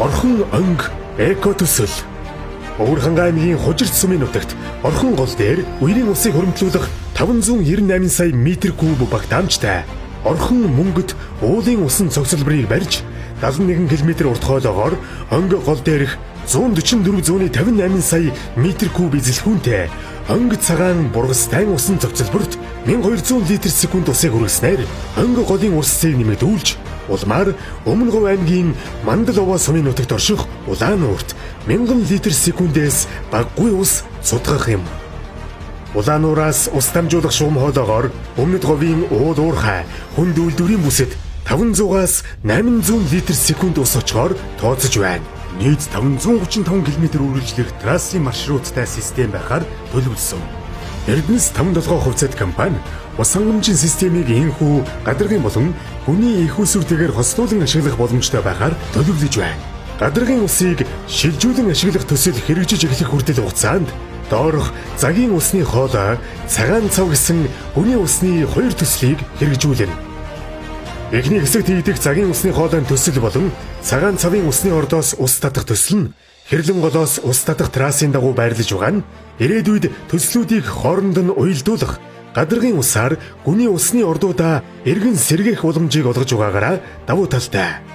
Орхон онг экотөсөл. Өвөрхөн аймгийн Хужирт сумын нутагт орхон гол дээр үерийн усыг хөрөмтлүүлэх 598 сая метр куб багтаамжтай орхон мөнгөд уулын усан цогцлборыг барьж 71 км урт хоолоогоор онг гол дээрх 144,58 сая метр куб эзэлхүүнтэй онг цагаан бургастай усан цогцлборт 1200 литр секунд усыг хүргэснээр онг голын урсцыг нэмэгдүүлж улмаар Өмнөговь аймгийн Мандалова сумын нутагт орших улаан уурт 1000 литр секундээс баггүй ус судгах юм. Улаан уураас ус дамжуулах шугам хоолоогоор Өмнөд говийн уул уурхай хүнд үйлдвэрийн бүсэд 500-аас 800 литр секунд ус очихоор тооцож байна. Нийт 535 км үргэлжлэх трассын маршруттай систем байхаар төлөвлөсөн. Эрдэнэс 5-7 хувьцат компани ус хангамжийн системийг энхүү гадаргын болон хүний их усүртэйгээр хослуулан ашиглах боломжтой байхаар төлөвлөж байна. Гадаргын усыг шилжүүлэн ашиглах төсөл хэрэгжиж эхлэх хүртэл хугацаанд доорх цагийн усны хоолой, цагаан цав гэсэн хүний усны хоёр төслийг хэрэгжүүлнэ. Эхний хэсэгт хийгдэх цагийн усны хоолойн төсөл болон цагаан цавын усны ордоос ус татах төсөл нь Хэрлэн голоос ус татах трассын дагуу байрлаж байгаа нь ирээдүйд төслүүдийг хооронд нь уялдуулах гадаргын усаар гүний усны ордуудаа эргэн сэргээх боломжийг олгож байгаагаараа давуу талтай.